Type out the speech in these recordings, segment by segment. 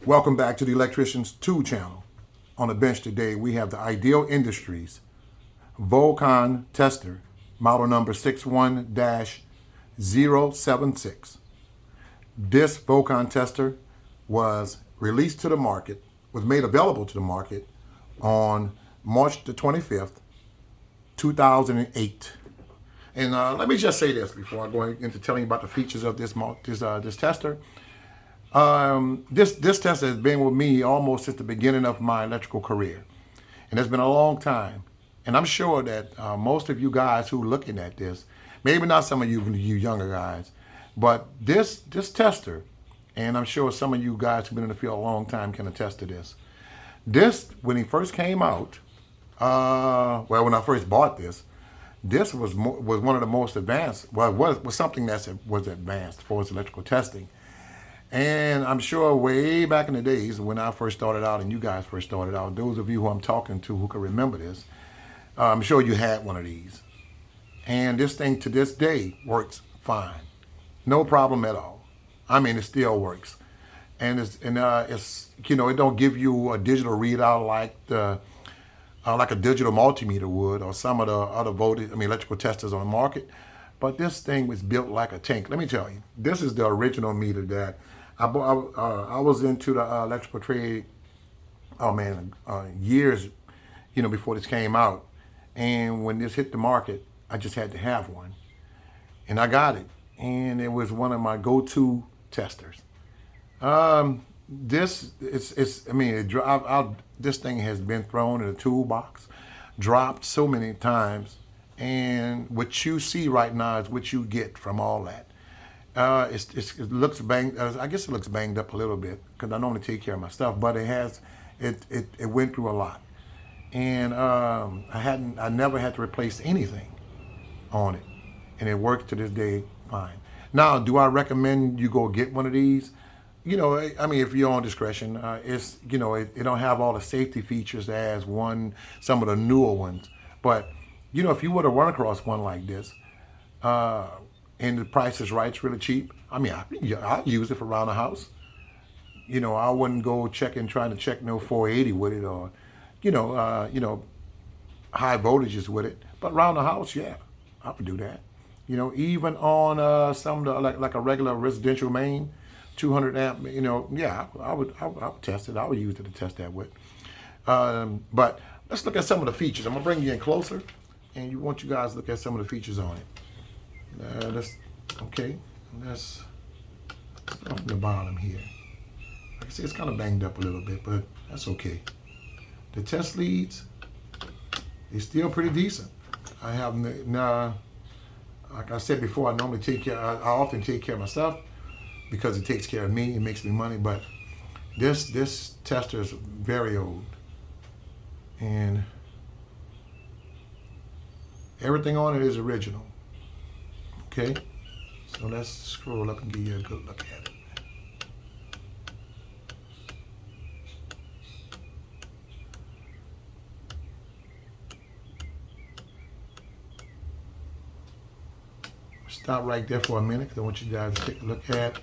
Welcome back to the Electricians 2 channel. On the bench today, we have the Ideal Industries Volcon Tester, model number 61-076. This Volcon tester was released to the market, was made available to the market on March the 25th, 2008. And let me just say this before I go into telling you about the features of this tester. This tester has been with me almost since the beginning of my electrical career, and it's been a long time. And I'm sure that most of you guys who are looking at this, maybe not some of you younger guys, but this tester, and I'm sure some of you guys who've been in the field a long time can attest to this. This, when he first came out, well, when I first bought this was one of the most advanced. Well, it was something that was advanced for its electrical testing. And I'm sure way back in the days when I first started out and you guys first started out, those of you who I'm talking to who can remember this, I'm sure you had one of these. And this thing to this day works fine. No problem at all. I mean, it still works. And it's it don't give you a digital readout like a digital multimeter would or some of the other electrical testers on the market. But this thing was built like a tank. Let me tell you, this is the original meter that I was into the electrical trade, years, before this came out. And when this hit the market, I just had to have one. And I got it. And it was one of my go-to testers. This thing has been thrown in a toolbox, dropped so many times, and what you see right now is what you get from all that. It looks banged. I guess it looks banged up a little bit because I normally take care of my stuff, but it went through a lot, and I never had to replace anything on it, and it works to this day fine. Now, do I recommend you go get one of these? If you're on discretion, it don't have all the safety features as some of the newer ones. But, if you were to run across one like this, and the price is right, it's really cheap. I'll use it for around the house. I wouldn't go trying to check no 480 with it or, high voltages with it. But around the house, yeah, I would do that. Even on some of the, like a regular residential main, 200 amp, yeah, I would test it. I would use it to test that with. But let's look at some of the features. I'm gonna bring you in closer, and want you guys to look at some of the features on it. Let's start from the bottom here. Like I say, it's kind of banged up a little bit, but that's okay. The test leads, they're still pretty decent. I have now, like I said before, I often take care of my stuff because it takes care of me, it makes me money, but this tester is very old. And everything on it is original. Okay? So let's scroll up and give you a good look at it. Stop right there for a minute because I want you guys to take a look at.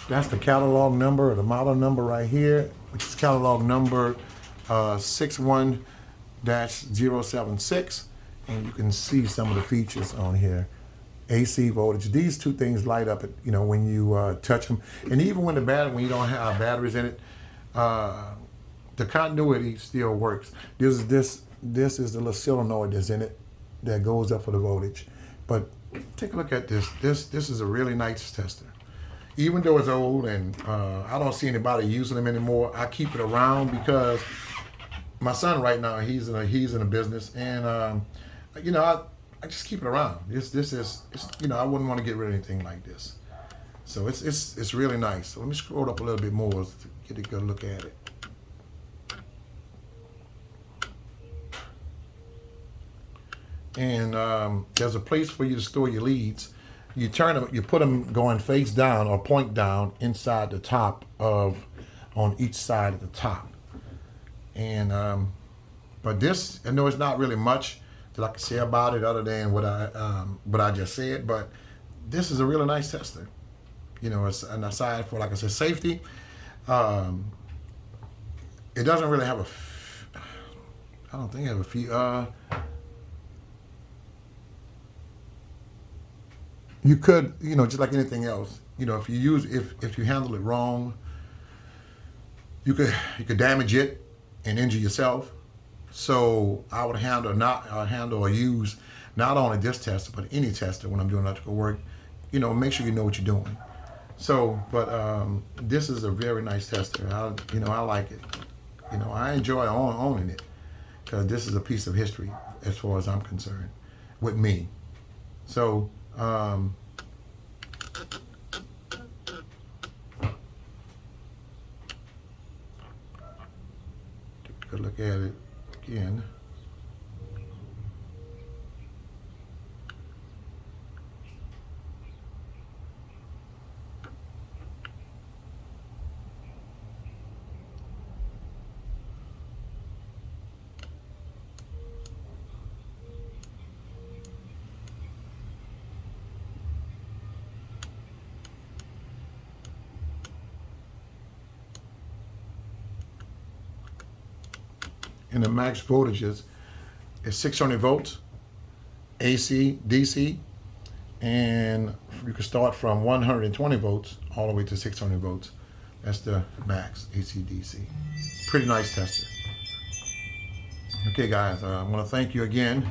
That's the catalog number or the model number right here, which is catalog number 61-076. And you can see some of the features on here. AC voltage. These two things light up, when you touch them. And even when you don't have batteries in it, the continuity still works. This is the little solenoid that's in it that goes up for the voltage. But take a look at this. This is a really nice tester. Even though it's old and I don't see anybody using them anymore, I keep it around because my son right now, he's in a business, and I just keep it around. This is I wouldn't want to get rid of anything like this. So it's really nice. So let me scroll up a little bit more to get a good look at it. And there's a place for you to store your leads. You turn them, you put them going face down or point down inside the top on each side of the top. And but this, I know it's not really much that I can say about it other than what I just said. But this is a really nice tester. It's an aside for, like I said, safety. Um, it doesn't really have I don't think I have a few. You could, just like anything else, if you handle it wrong, you could damage it and injure yourself. So I would handle or use not only this tester but any tester when I'm doing electrical work. Make sure you know what you're doing. So, but this is a very nice tester. I like it. I enjoy owning it because this is a piece of history as far as I'm concerned with me. So, take a good look at it again. And the max voltages is 600 volts, AC, DC, and you can start from 120 volts all the way to 600 volts. That's the max AC, DC. Pretty nice tester. Okay, guys, I want to thank you again.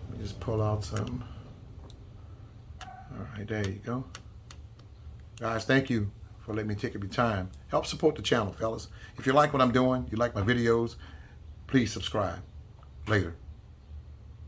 Let me just pull out some. All right, there you go. Guys, thank you for letting me take up your time. Help support the channel, fellas. If you like what I'm doing, you like my videos, please subscribe. Later.